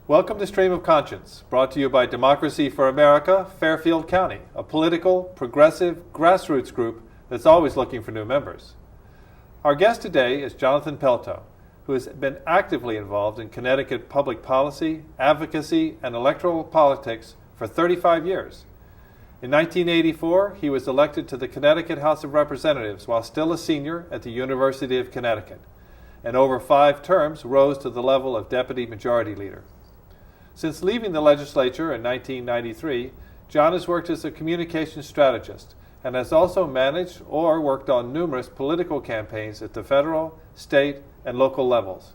Welcome to Stream of Conscience, brought to you by Democracy for America, Fairfield County, a political, progressive, grassroots group that's always looking for new members. Our guest today is Jonathan Pelto, who has been actively involved in Connecticut public policy, advocacy, and electoral politics for 35 years. In 1984, he was elected to the Connecticut House of Representatives while still a senior at the University of Connecticut, and over 5 terms rose to the level of Deputy Majority Leader. Since leaving the legislature in 1993, John has worked as a communications strategist and has also managed or worked on numerous political campaigns at the federal, state, and local levels.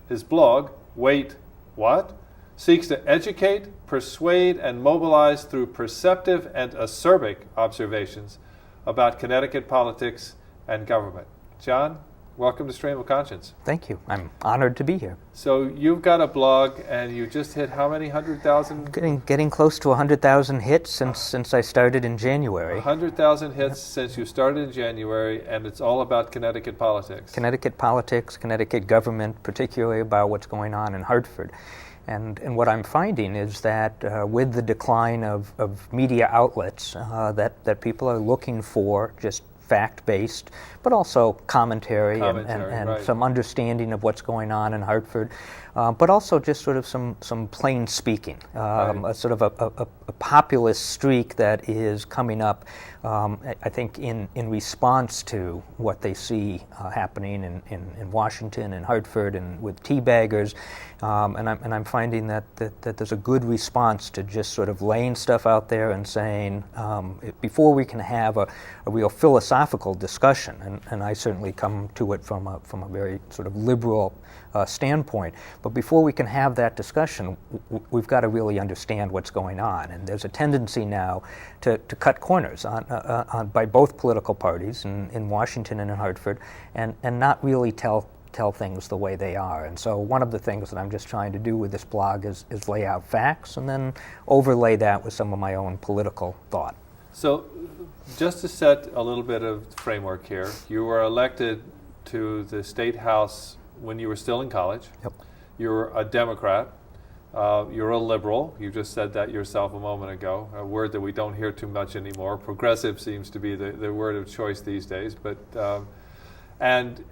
His blog, Wait, What?, seeks to educate, persuade, and mobilize through perceptive and acerbic observations about Connecticut politics and government. John, welcome to Stream of Conscience. Thank you. I'm honored to be here. So you've got a blog, and you just hit how many 100,000? Getting close to 100,000 hits since I started in January. 100,000 hits since you started in January, and it's all about Connecticut politics. Connecticut politics, Connecticut government, particularly about what's going on in Hartford. And what I'm finding is that with the decline of media outlets, that people are looking for just fact-based, but also commentary and right. Some understanding of what's going on in Hartford, but also just sort of some plain speaking, Right. a sort of a populist streak that is coming up, I think, in response to what they see happening in Washington and Hartford and with teabaggers, and I'm finding that there's a good response to just sort of laying stuff out there and saying, before we can have a real philosophical discussion, and I certainly come to it from a very sort of liberal standpoint, but before we can have that discussion, we've got to really understand what's going on. And there's a tendency now to cut corners on by both political parties in Washington and in Hartford, and not really tell things the way they are. And so one of the things that I'm just trying to do with this blog is lay out facts and then overlay that with some of my own political thought. So just to set a little bit of framework here, you were elected to the State House when you were still in college. Yep. You're a Democrat. You're a liberal. You just said that yourself a moment ago, a word that we don't hear too much anymore. Progressive seems to be the word of choice these days. But and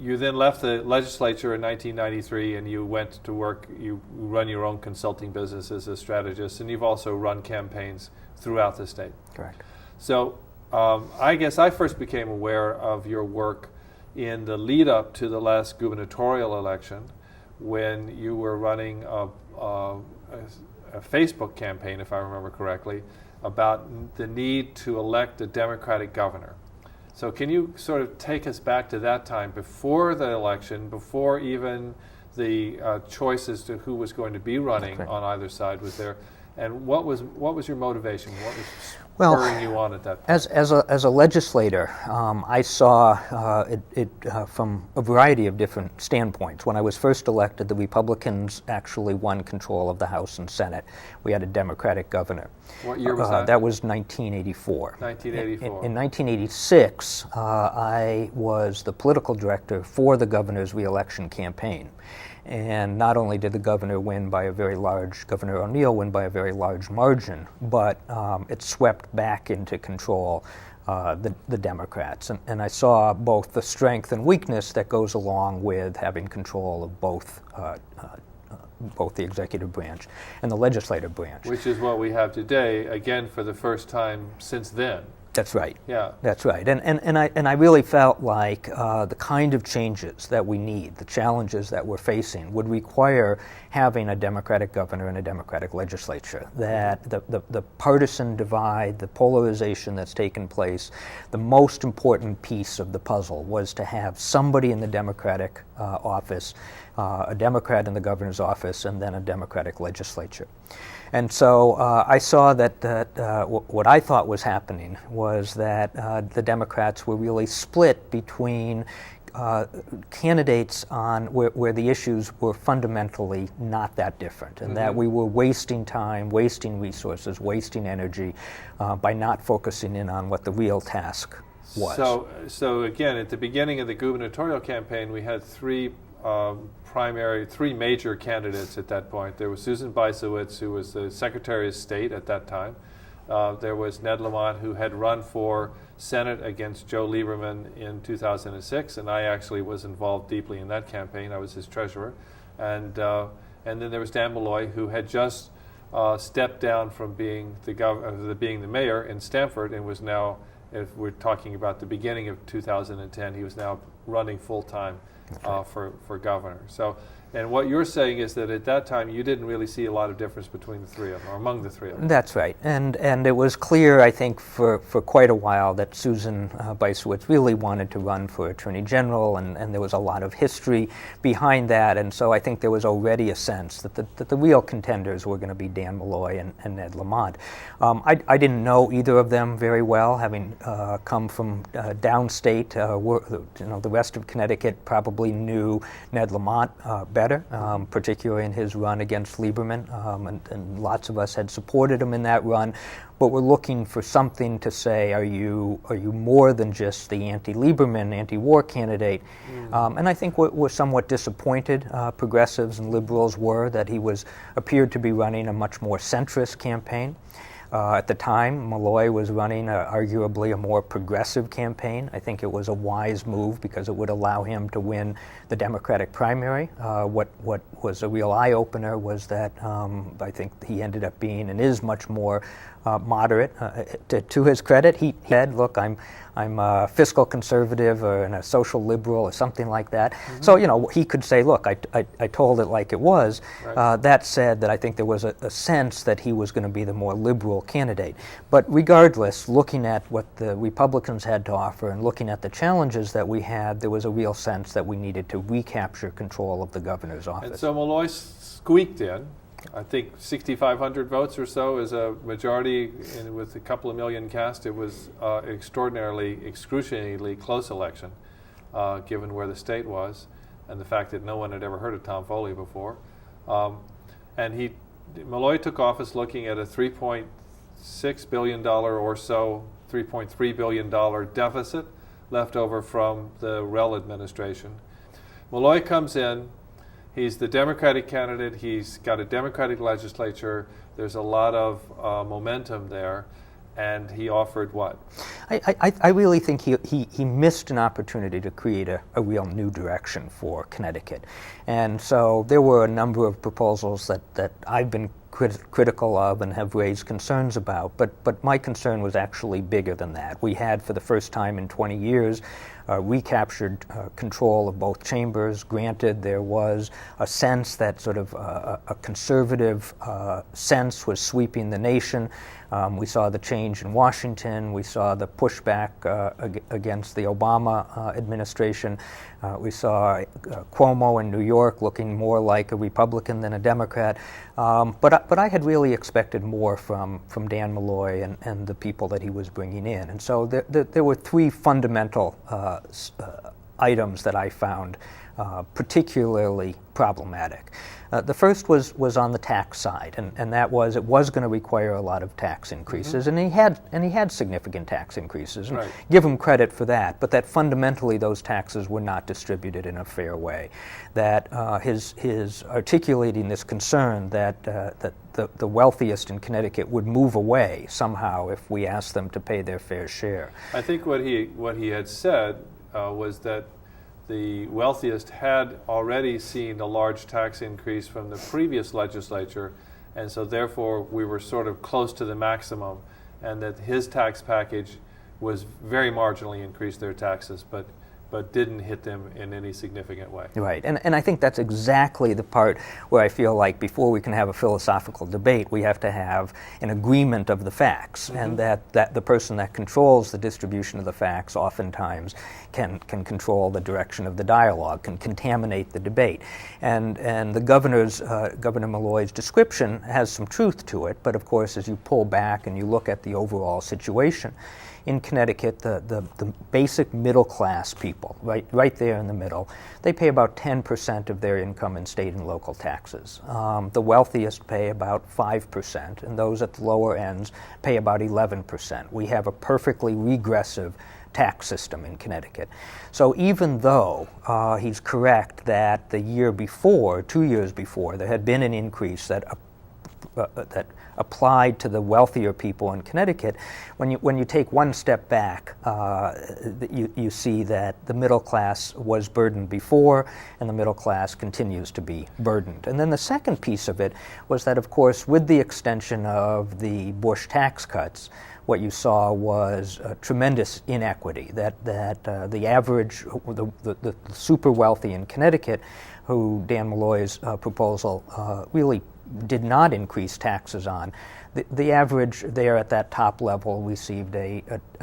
you then left the legislature in 1993, and you went to work. You run your own consulting business as a strategist, and you've also run campaigns throughout the state. Correct. So I guess I first became aware of your work in the lead up to the last gubernatorial election, when you were running a Facebook campaign, if I remember correctly, about the need to elect a Democratic governor. So can you sort of take us back to that time, before the election, before even the choice as to who was going to be running on either side was there, and what was your motivation? What was spurring you on at that point? As a legislator, I saw it from a variety of different standpoints. When I was first elected, the Republicans actually won control of the House and Senate. We had a Democratic governor. What year was that? That was 1984. 1984. In 1986, I was the political director for the governor's reelection campaign. And not only did Governor O'Neill win by a very large margin, but it swept back into control the Democrats. And I saw both the strength and weakness that goes along with having control of both the executive branch and the legislative branch. Which is what we have today, again, for the first time since then. That's right. Yeah. That's right. And I really felt like the kind of changes that we need, the challenges that we're facing, would require having a Democratic governor and a Democratic legislature. That the partisan divide, the polarization that's taken place, the most important piece of the puzzle was to have somebody in the Democratic office, a Democrat in the governor's office, and then a Democratic legislature. And so I saw that what I thought was happening was that the Democrats were really split between candidates on where the issues were fundamentally not that different, and that we were wasting time, wasting resources, wasting energy by not focusing in on what the real task was. So again, at the beginning of the gubernatorial campaign, we had 3 three major candidates at that point. There was Susan Beisowitz, who was the Secretary of State at that time. There was Ned Lamont, who had run for Senate against Joe Lieberman in 2006, and I actually was involved deeply in that campaign. I was his treasurer. And then there was Dan Malloy, who had just stepped down from being the mayor in Stamford, and was now, if we're talking about the beginning of 2010, he was now running full-time for governor. So, and what you're saying is that at that time you didn't really see a lot of difference between the three of them, or among the three of them. That's right. And it was clear, I think, for quite a while that Susan Beisowitz really wanted to run for Attorney General, and there was a lot of history behind that. And so I think there was already a sense that the real contenders were going to be Dan Malloy and Ned Lamont. I didn't know either of them very well, having come from downstate. The rest of Connecticut probably knew Ned Lamont better, particularly in his run against Lieberman, and lots of us had supported him in that run. But we're looking for something to say, are you more than just the anti-Lieberman, anti-war candidate? And I think we're somewhat disappointed, progressives and liberals were, that he appeared to be running a much more centrist campaign. At the time, Malloy was running arguably a more progressive campaign. I think it was a wise move because it would allow him to win the Democratic primary. What was a real eye-opener was that I think he ended up being and is much more moderate. To his credit, he said, look, I'm a fiscal conservative and a social liberal or something like that. Mm-hmm. So, he could say, look, I told it like it was. Right. That said, that I think there was a sense that he was going to be the more liberal candidate. But regardless, looking at what the Republicans had to offer and looking at the challenges that we had, there was a real sense that we needed to recapture control of the governor's office. And so Malloy squeaked in. I think 6,500 votes or so is a majority, and with a couple of million cast, it was excruciatingly close election, given where the state was, and the fact that no one had ever heard of Tom Foley before. And Malloy took office looking at a $3.6 billion or so, $3.3 billion deficit left over from the Rell administration. Malloy comes in. He's the Democratic candidate. He's got a Democratic legislature. There's a lot of momentum there. And he offered what? I really think he missed an opportunity to create a real new direction for Connecticut. And so there were a number of proposals that I've been critical of and have raised concerns about, but my concern was actually bigger than that. We had, for the first time in 20 years, recaptured control of both chambers. Granted, there was a sense that sort of a conservative sense was sweeping the nation. We saw the change in Washington. We saw the pushback against the Obama administration. We saw Cuomo in New York looking more like a Republican than a Democrat. But I had really expected more from Dan Malloy and the people that he was bringing in. And so there were three fundamental items that I found particularly problematic. The first was on the tax side, and that was, it was going to require a lot of tax increases, mm-hmm. and he had significant tax increases, and right. Give him credit for that, but that fundamentally those taxes were not distributed in a fair way. That his articulating this concern that the wealthiest in Connecticut would move away somehow if we asked them to pay their fair share. I think what he had said was that the wealthiest had already seen a large tax increase from the previous legislature, and so therefore we were sort of close to the maximum, and that his tax package was very marginally increased their taxes, but didn't hit them in any significant way. Right, and I think that's exactly the part where I feel like before we can have a philosophical debate, we have to have an agreement of the facts, mm-hmm. and that the person that controls the distribution of the facts oftentimes can control the direction of the dialogue, can contaminate the debate. And the Governor Malloy's description has some truth to it, but of course as you pull back and you look at the overall situation, in Connecticut, the basic middle class people, right there in the middle, they pay about 10% of their income in state and local taxes. The wealthiest pay about 5%, and those at the lower ends pay about 11%. We have a perfectly regressive tax system in Connecticut. So even though he's correct that the year before, 2 years before, there had been an increase that applied to the wealthier people in Connecticut, when you take one step back, you see that the middle class was burdened before, and the middle class continues to be burdened. And then the second piece of it was that, of course, with the extension of the Bush tax cuts, what you saw was tremendous inequity, that the average, the super wealthy in Connecticut, who Dan Malloy's proposal really did not increase taxes on, the average there at that top level received a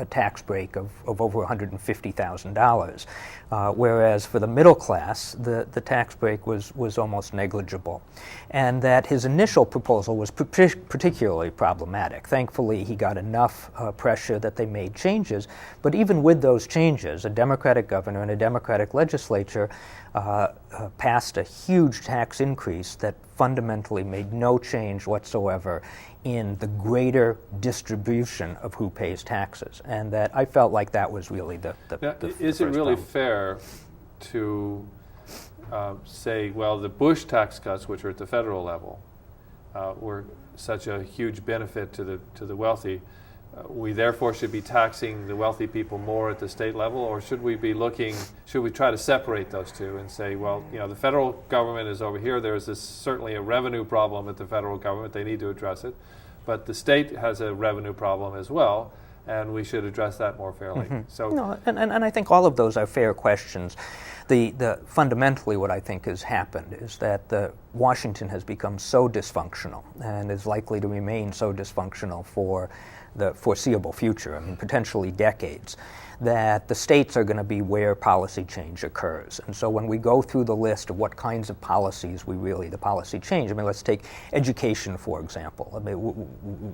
tax break of over $150,000, whereas for the middle class, the tax break was almost negligible. And that his initial proposal was particularly problematic. Thankfully, he got enough pressure that they made changes, but even with those changes, a Democratic governor and a Democratic legislature passed a huge tax increase that fundamentally made no change whatsoever in the greater distribution of who pays taxes, and that I felt like that was really the is it really fair to say, well, the Bush tax cuts, which are at the federal level, were such a huge benefit to the wealthy? We therefore should be taxing the wealthy people more at the state level, or should we try to separate those two and say, well, the federal government is over here, there's certainly a revenue problem at the federal government, they need to address it, but the state has a revenue problem as well, and we should address that more fairly. Mm-hmm. So, no, and I think all of those are fair questions. The fundamentally what I think has happened is that Washington has become so dysfunctional and is likely to remain so dysfunctional for the foreseeable future, potentially decades, that the states are going to be where policy change occurs. And so when we go through the list of what kinds of policies the policy change, let's take education, for example.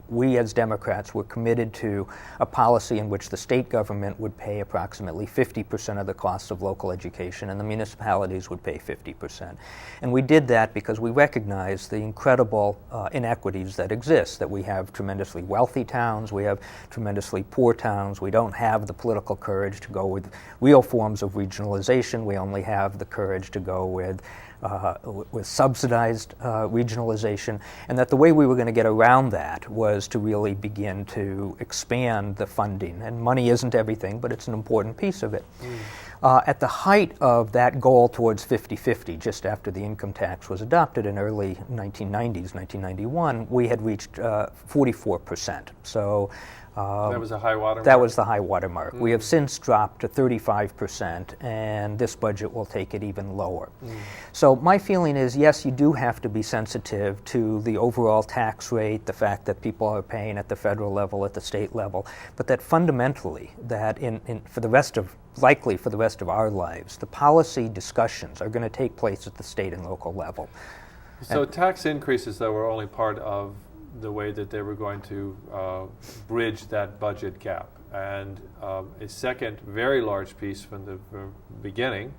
We as Democrats were committed to a policy in which the state government would pay approximately 50% of the costs of local education and the municipalities would pay 50%. And we did that because we recognized the incredible inequities that exist, that we have tremendously wealthy towns, we have tremendously poor towns, we don't have the political courage to go with real forms of regionalization. We only have the courage to go with subsidized regionalization, and that the way we were going to get around that was to really begin to expand the funding. And money isn't everything, but it's an important piece of it. At the height of that goal towards 50-50, just after the income tax was adopted in early 1990s, 1991, we had reached 44%. So that was a high water mark? That was the high water mark. We have since dropped to 35%, and this budget will take it even lower. So my feeling is, yes, you do have to be sensitive to the overall tax rate, the fact that people are paying at the federal level, at the state level, but that fundamentally, that for the rest of our lives, the policy discussions are going to take place at the state and local level. So tax increases, though, were only part of the way that they were going to bridge that budget gap. And a second very large piece from the beginning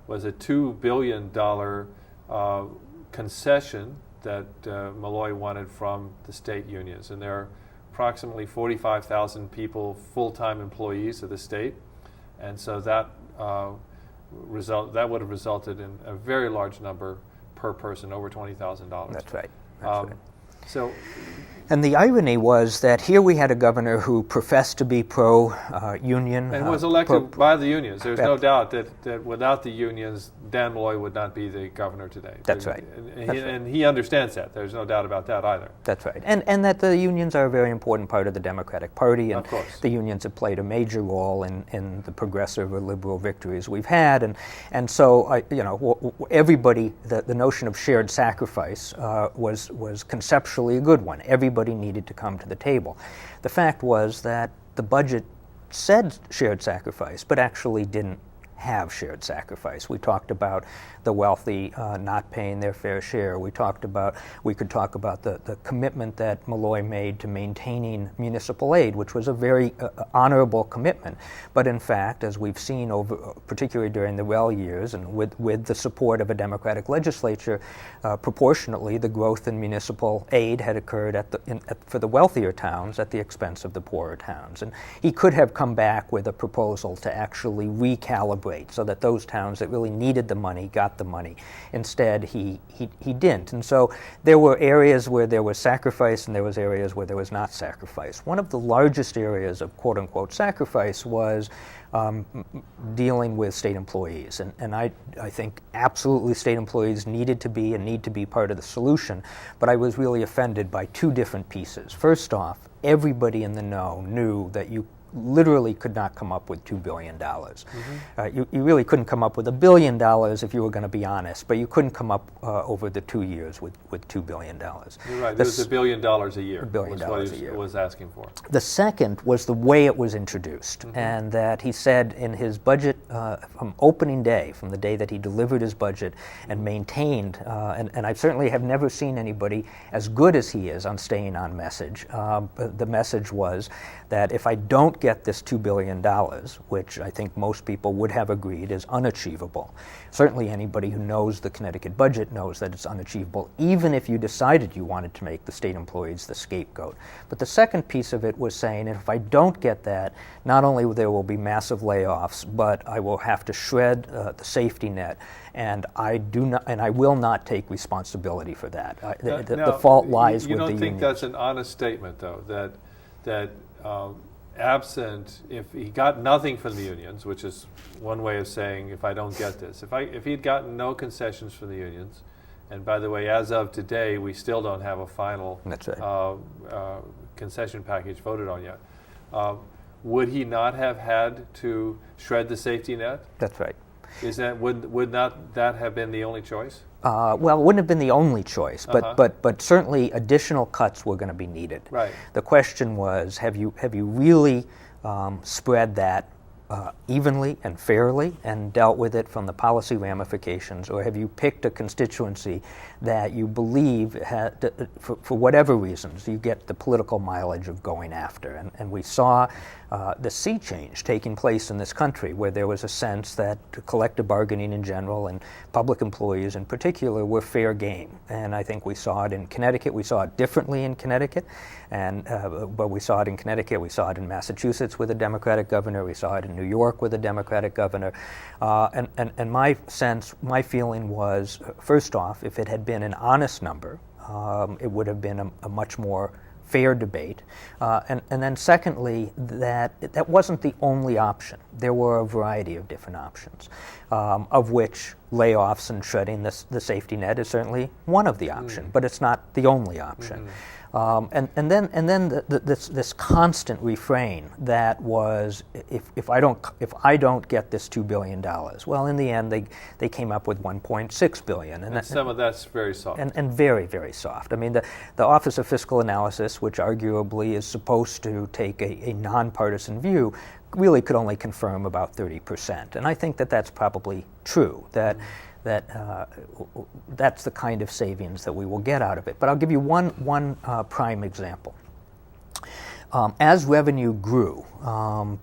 was a $2 billion concession that Malloy wanted from the state unions. And there are approximately 45,000 people, full-time employees of the state. And so that would have resulted in a very large number per person, over $20,000. That's right. So, and the irony was that here we had a governor who professed to be pro-union. And was elected by the unions. There's no doubt that without the unions, Dan Malloy would not be the governor today. That's right. And he understands that. There's no doubt about that either. That's right. And that the unions are a very important part of the Democratic Party. And of course. The unions have played a major role in the progressive or liberal victories we've had. And so, everybody, the notion of shared sacrifice was conceptually a good one. Everybody needed to come to the table. The fact was that the budget said shared sacrifice, but actually didn't have shared sacrifice. We talked about the wealthy not paying their fair share. We could talk about the commitment that Malloy made to maintaining municipal aid, which was a very honorable commitment. But in fact, as we've seen particularly during the Well years, and with the support of a Democratic legislature, proportionately the growth in municipal aid had occurred for the wealthier towns at the expense of the poorer towns. And he could have come back with a proposal to actually recalibrate so that those towns that really needed the money got the money. Instead, he didn't. And so there were areas where there was sacrifice and there was areas where there was not sacrifice. One of the largest areas of quote-unquote sacrifice was dealing with state employees. And I think absolutely state employees needed to be and need to be part of the solution, but I was really offended by two different pieces. First off, everybody in the know knew that you literally could not come up with $2 billion. You really couldn't come up with $1 billion if you were going to be honest, but you couldn't come up over the 2 years with $2 billion. You're right, it was $1 billion a year. $1 billion was what a year. Was asking for. The second was the way it was introduced, and that he said in his budget from opening day, from the day that he delivered his budget and maintained, and I certainly have never seen anybody as good as he is on staying on message. The message was that if I don't get this $2 billion, which I think most people would have agreed is unachievable. Certainly anybody who knows the Connecticut budget knows that it's unachievable, even if you decided you wanted to make the state employees the scapegoat. But the second piece of it was saying, if I don't get that, not only there will be massive layoffs, but I will have to shred the safety net, and I will not take responsibility for that. The fault lies with the unions. You don't think that's an honest statement, though, that absent, if he got nothing from the unions, which is one way of saying if I don't get this, if he'd gotten no concessions from the unions, and by the way, as of today, we still don't have a final concession package voted on yet, would he not have had to shred the safety net? That's right. Would not that have been the only choice? Well, it wouldn't have been the only choice, but certainly additional cuts were going to be needed. Right. The question was, have you really spread that evenly and fairly and dealt with it from the policy ramifications, or have you picked a constituency that you believe, for whatever reasons, you get the political mileage of going after? And we saw the sea change taking place in this country, where there was a sense that collective bargaining in general and public employees in particular were fair game. And I think we saw it in Connecticut. We saw it differently in Connecticut, but we saw it in Connecticut. We saw it in Massachusetts with a Democratic governor. We saw it in New York with a Democratic governor. And my feeling was, first off, if it had been an honest number, it would have been a much more fair debate. And then secondly, that wasn't the only option. There were a variety of different options, of which layoffs and shredding the safety net is certainly one of the options, but it's not the only option. And then this constant refrain that was, if I don't get this $2 billion, well, in the end they came up with $1.6 billion, and some of that's very soft, and very, very soft. I mean, the Office of Fiscal Analysis, which arguably is supposed to take a nonpartisan view, really could only confirm about 30%, and I think that that's probably true. That's the kind of savings that we will get out of it. But I'll give you one prime example. As revenue grew,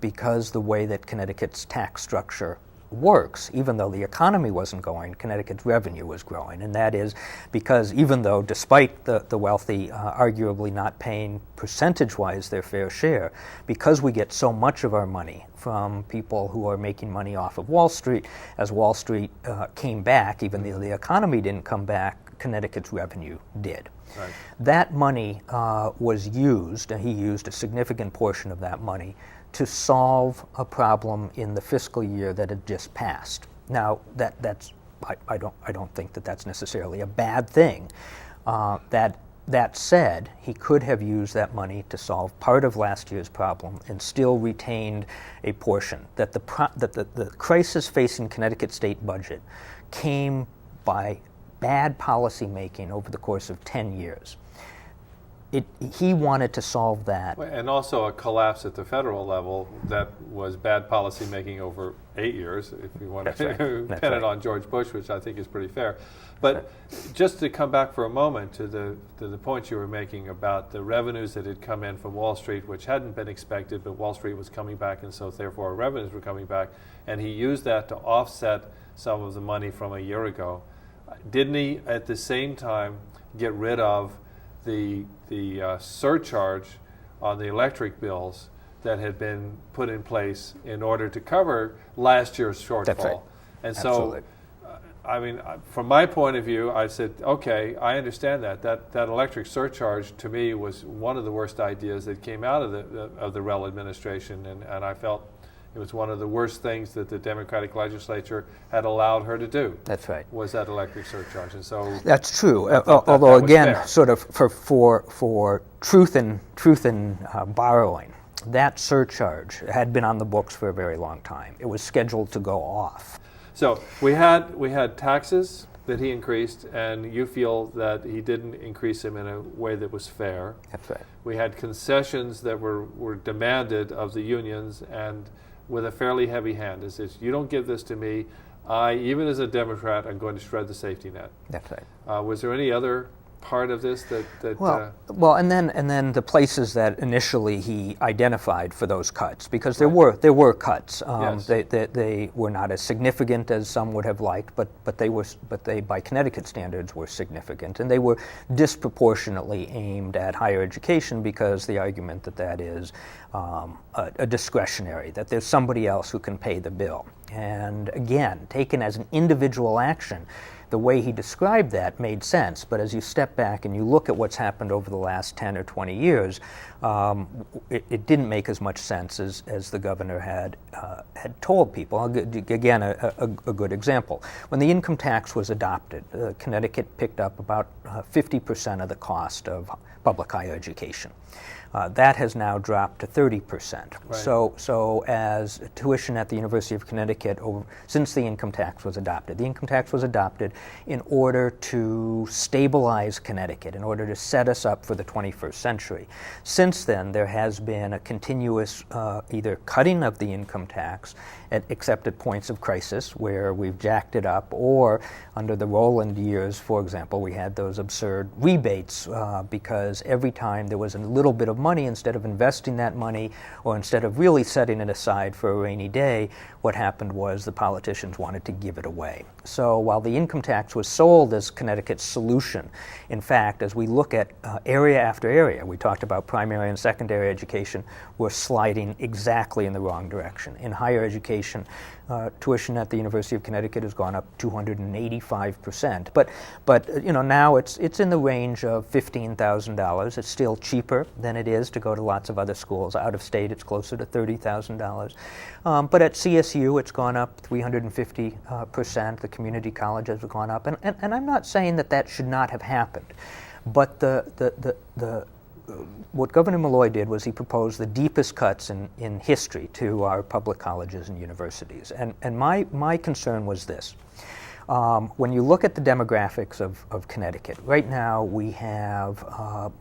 because the way that Connecticut's tax structure works, even though the economy wasn't growing, Connecticut's revenue was growing. And that is because even though, despite the wealthy arguably not paying percentage-wise their fair share, because we get so much of our money from people who are making money off of Wall Street, as Wall Street came back, even though the economy didn't come back, Connecticut's revenue did. Right. That money was used, and he used a significant portion of that money to solve a problem in the fiscal year that had just passed. Now, I don't think that that's necessarily a bad thing. That said, he could have used that money to solve part of last year's problem and still retained a portion. That the crisis facing Connecticut state budget came by bad policy making over the course of 10 years. he wanted to solve that. And also a collapse at the federal level that was bad policy making over 8 years, if you want to pin it on George Bush, which I think is pretty fair. But just to come back for a moment to the point you were making about the revenues that had come in from Wall Street, which hadn't been expected, but Wall Street was coming back, and so therefore revenues were coming back, and he used that to offset some of the money from a year ago. Didn't he, at the same time, get rid of the surcharge on the electric bills that had been put in place in order to cover last year's shortfall? That's right. And Absolutely. so, I mean, from my point of view, I said, okay, I understand that. That electric surcharge, to me, was one of the worst ideas that came out of the Rell administration, and I felt it was one of the worst things that the Democratic legislature had allowed her to do. That's right. Was that electric surcharge, and so that's true. that Although again, fair. sort of for truth in borrowing, that surcharge had been on the books for a very long time. It was scheduled to go off. So we had taxes that he increased, and you feel that he didn't increase them in a way that was fair. That's right. We had concessions that were demanded of the unions, and with a fairly heavy hand. Is this, you don't give this to me, even as a Democrat, I'm going to shred the safety net. That's right. Was there any other part of this that well, and then the places that initially he identified for those cuts, because there were cuts. Yes. They were not as significant as some would have liked, but they by Connecticut standards were significant, and they were disproportionately aimed at higher education, because the argument that is a discretionary, that there's somebody else who can pay the bill. And again, taken as an individual action, the way he described that made sense, but as you step back and you look at what's happened over the last 10 or 20 years, it didn't make as much sense as the governor had told people. Again, a good example. When the income tax was adopted, Connecticut picked up about 50% of the cost of public higher education. That has now dropped to 30%. Right. So as tuition at the University of Connecticut, since the income tax was adopted in order to stabilize Connecticut, in order to set us up for the 21st century. Since then, there has been a continuous either cutting of the income tax, except at points of crisis where we've jacked it up, or under the Rowland years, for example, we had those absurd rebates because every time there was a little bit of money, instead of investing that money or instead of really setting it aside for a rainy day, what happened was the politicians wanted to give it away. So while the income tax was sold as Connecticut's solution, in fact, as we look at area after area, we talked about primary and secondary education, we're sliding exactly in the wrong direction. In higher education, tuition at the University of Connecticut has gone up 285%. But now it's in the range of $15,000. It's still cheaper than it is to go to lots of other schools. Out of state, it's closer to $30,000. But at CSU, it's gone up 350%. The community colleges have gone up. And I'm not saying that should not have happened. But what Governor Malloy did was he proposed the deepest cuts in history to our public colleges and universities. And my concern was this. When you look at the demographics of Connecticut, right now we have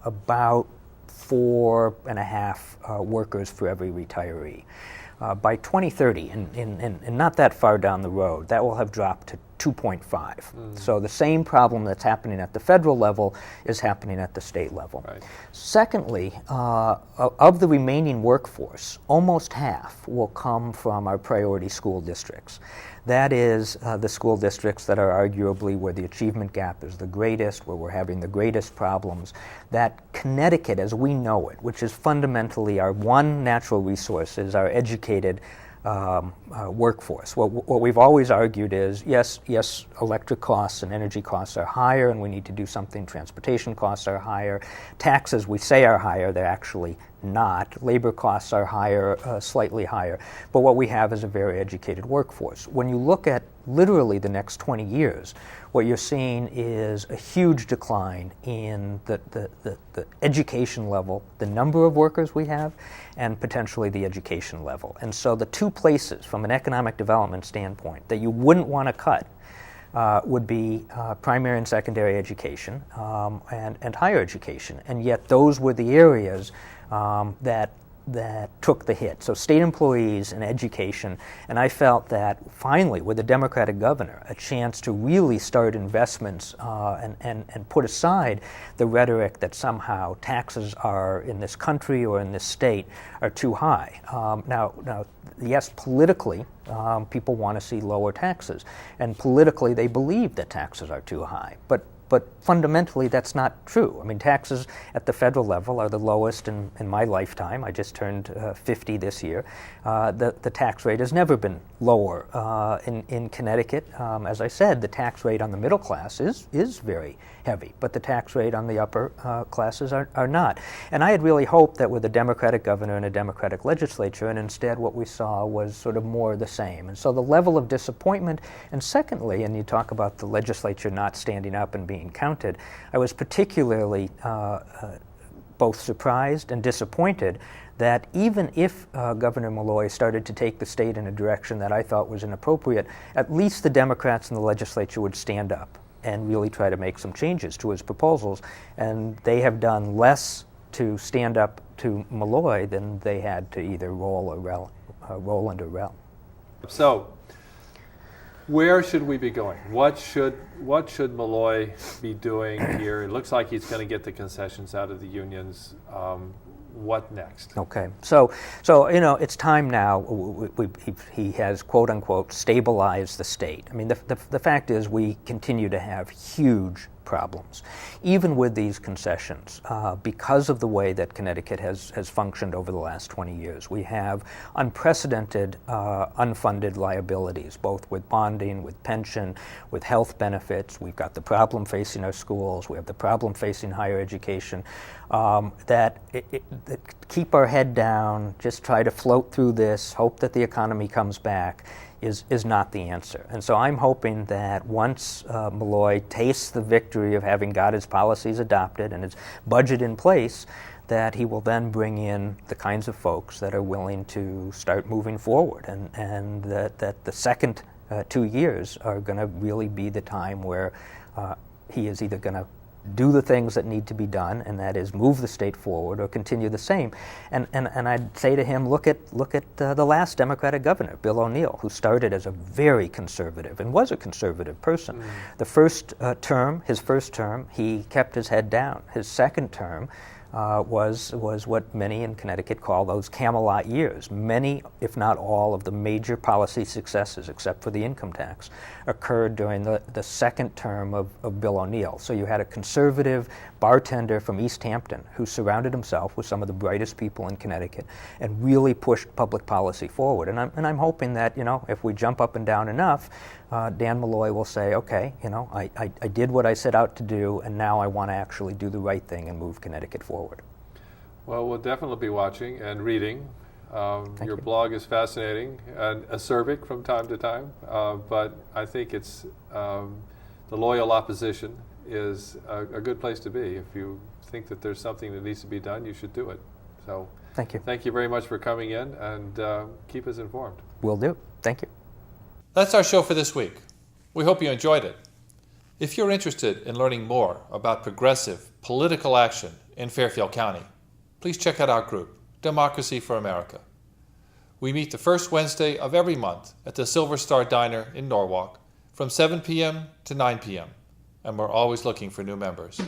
about 4.5 workers for every retiree. By 2030, and not that far down the road, that will have dropped to 2.5. So the same problem that's happening at the federal level is happening at the state level. Right. Secondly, of the remaining workforce, almost half will come from our priority school districts. That is the school districts that are arguably where the achievement gap is the greatest, where we're having the greatest problems. That Connecticut, as we know it, which is fundamentally our one natural resource, is our educated workforce. What we've always argued is, yes, electric costs and energy costs are higher, and we need to do something. Transportation costs are higher. Taxes, we say, are higher. They're actually not. Labor costs are higher, slightly higher. But what we have is a very educated workforce. When you look at literally the next 20 years, what you're seeing is a huge decline in the education level, the number of workers we have, and potentially the education level. And so the two places, from an economic development standpoint, that you wouldn't want to cut would be primary and secondary education and higher education. And yet those were the areas that took the hit. So state employees and education, and I felt that finally, with a Democratic governor, a chance to really start investments and put aside the rhetoric that somehow taxes are in this country or in this state are too high. Now, yes, politically, people want to see lower taxes, and politically they believe that taxes are too high. But fundamentally, that's not true. I mean, taxes at the federal level are the lowest in my lifetime. I just turned 50 this year. The tax rate has never been lower. In Connecticut, as I said, the tax rate on the middle class is very heavy, but the tax rate on the upper classes are not. And I had really hoped that with a Democratic governor and a Democratic legislature, and instead what we saw was sort of more of the same. And so the level of disappointment, and secondly, and you talk about the legislature not standing up and being counted, I was particularly both surprised and disappointed that even if Governor Malloy started to take the state in a direction that I thought was inappropriate, at least the Democrats in the legislature would stand up and really try to make some changes to his proposals. And they have done less to stand up to Malloy than they had to either Roland or Rel. So, where should we be going? What should Malloy be doing here? It looks like he's going to get the concessions out of the unions. What next? Okay, so it's time now. He has, quote unquote, stabilized the state. I mean, the fact is we continue to have huge problems, even with these concessions, because of the way that Connecticut has functioned over the last 20 years. We have unprecedented unfunded liabilities, both with bonding, with pension, with health benefits. We've got the problem facing our schools. We have the problem facing higher education. That keep our head down, just try to float through this, hope that the economy comes back, is not the answer. And so I'm hoping that once Malloy tastes the victory of having got his policies adopted and his budget in place, that he will then bring in the kinds of folks that are willing to start moving forward, and that the second 2 years are going to really be the time where he is either going to do the things that need to be done, and that is move the state forward, or continue the same. And I'd say to him, look at the last Democratic governor, Bill O'Neill, who started as a very conservative and was a conservative person. The first term, his first term, he kept his head down. His second term was what many in Connecticut call those Camelot years. Many, if not all, of the major policy successes, except for the income tax, occurred during the second term of Bill O'Neill. So you had a conservative bartender from East Hampton who surrounded himself with some of the brightest people in Connecticut and really pushed public policy forward. And I'm hoping that, if we jump up and down enough, Dan Malloy will say, okay, I did what I set out to do, and now I want to actually do the right thing and move Connecticut forward. Well, we'll definitely be watching and reading. Your blog is fascinating and acerbic from time to time, but I think it's the loyal opposition is a good place to be. If you think that there's something that needs to be done, you should do it. So thank you. Thank you very much for coming in, and keep us informed. Will do. Thank you. That's our show for this week. We hope you enjoyed it. If you're interested in learning more about progressive political action in Fairfield County, please check out our group, Democracy for America. We meet the first Wednesday of every month at the Silver Star Diner in Norwalk from 7 p.m. to 9 p.m., and we're always looking for new members.